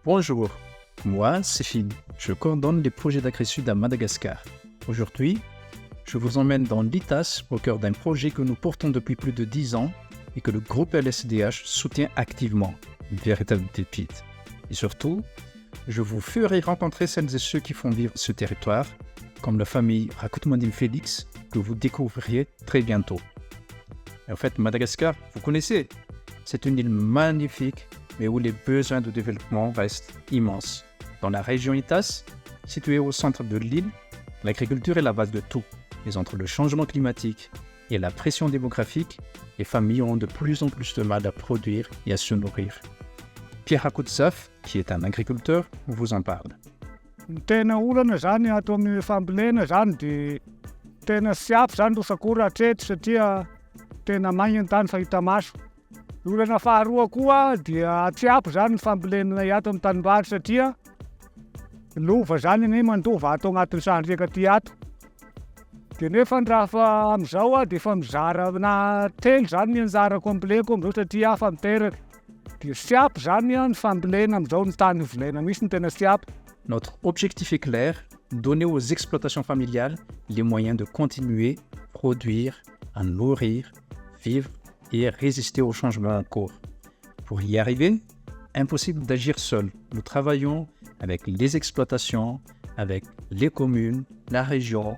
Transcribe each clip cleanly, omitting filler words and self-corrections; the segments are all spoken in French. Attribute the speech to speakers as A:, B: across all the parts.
A: Bonjour, moi c'est Phil, je coordonne les projets d'AgriSud à Madagascar. Aujourd'hui, je vous emmène dans l'ITAS au cœur d'un projet que nous portons depuis plus de 10 ans et que le groupe LSDH soutient activement, une véritable pépite. Et surtout, je vous ferai rencontrer celles et ceux qui font vivre ce territoire, comme la famille Rakutmandim Félix, que vous découvrirez très bientôt. Et en fait, Madagascar, vous connaissez, c'est une île magnifique, mais où les besoins de développement restent immenses. Dans la région ITAS, située au centre de l'île, l'agriculture est la base de tout. Mais entre le changement climatique et la pression démographique, les familles ont de plus en plus de mal à produire et à se nourrir. Pierre Rakoutsaf, qui est un agriculteur, vous en parle.
B: Tena olana zany ato amin'ny fambolena zany dia tena siapy zany ro sakora hatreto satria tena maigna ny tany fahita maso. Olana faharoa koa dia tsiapo zany ny fambolena ato amin'ny tanimbary satria lova zany ane mandova ato agnatin'ny sandreka ty ato. Dia nefa ny raha fa amin'izao dia efa mizara na telo zany ny anjara kompleko amin'izao satria afa miteraka. Dia siapy zany ny fambolena amin'izao ny tany volena misy ny tena siapy.
A: Notre objectif est clair, donner aux exploitations familiales les moyens de continuer, produire, à nourrir, vivre et résister aux changements en cours. Pour y arriver, impossible d'agir seul. Nous travaillons avec les exploitations, avec les communes, la région,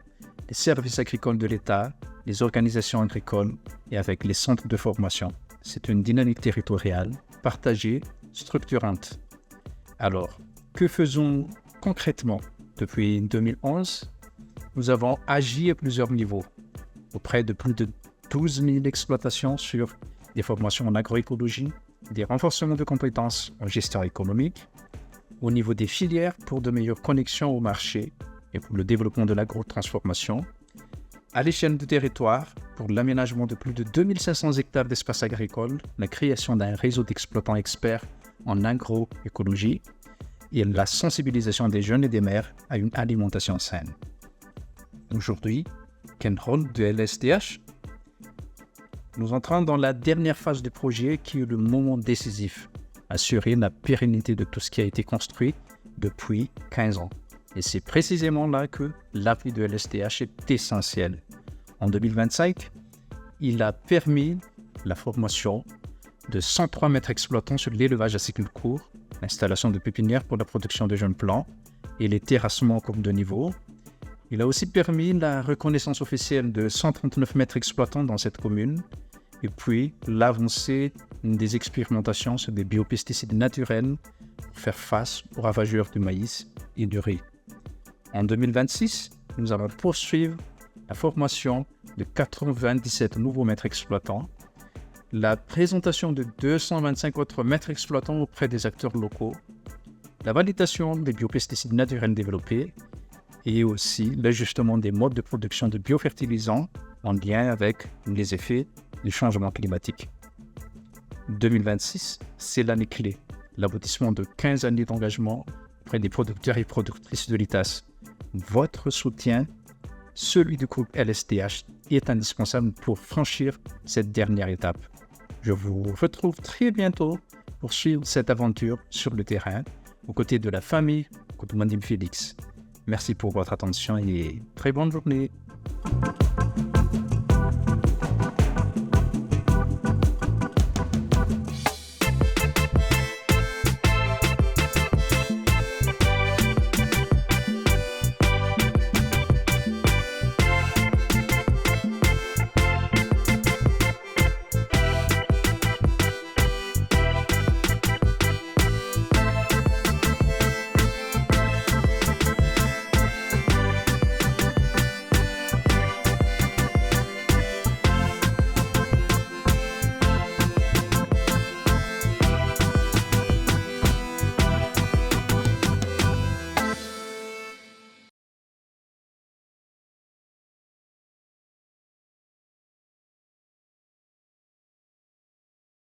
A: les services agricoles de l'État, les organisations agricoles et avec les centres de formation. C'est une dynamique territoriale, partagée, structurante. Alors, que faisons concrètement? Depuis 2011, nous avons agi à plusieurs niveaux, auprès de plus de 12 000 exploitations sur des formations en agroécologie, des renforcements de compétences en gestion économique, au niveau des filières pour de meilleures connexions au marché et pour le développement de l'agrotransformation, à l'échelle du territoire pour l'aménagement de plus de 2500 hectares d'espaces agricoles, la création d'un réseau d'exploitants experts en agroécologie et la sensibilisation des jeunes et des mères à une alimentation saine. Aujourd'hui, quel rôle de LSDH? Nous entrons dans la dernière phase du projet qui est le moment décisif, assurer la pérennité de tout ce qui a été construit depuis 15 ans. Et c'est précisément là que l'appui de LSDH est essentiel. En 2025, il a permis la formation de 103 maîtres exploitants sur l'élevage à cycle court, l'installation de pépinières pour la production de jeunes plants et les terrassements comme de niveau. Il a aussi permis la reconnaissance officielle de 139 maîtres exploitants dans cette commune et puis l'avancée des expérimentations sur des biopesticides naturels pour faire face aux ravageurs du maïs et du riz. En 2026, nous allons poursuivre la formation de 97 nouveaux maîtres exploitants, la présentation de 225 autres maîtres exploitants auprès des acteurs locaux, la validation des biopesticides naturels développés et aussi l'ajustement des modes de production de biofertilisants en lien avec les effets du changement climatique. 2026, c'est l'année clé, l'aboutissement de 15 années d'engagement auprès des producteurs et productrices de l'ITAS. Votre soutien, celui du groupe LSDH, est indispensable pour franchir cette dernière étape. Je vous retrouve très bientôt pour suivre cette aventure sur le terrain, aux côtés de la famille Rakutmandim Félix. Merci pour votre attention et très bonne journée.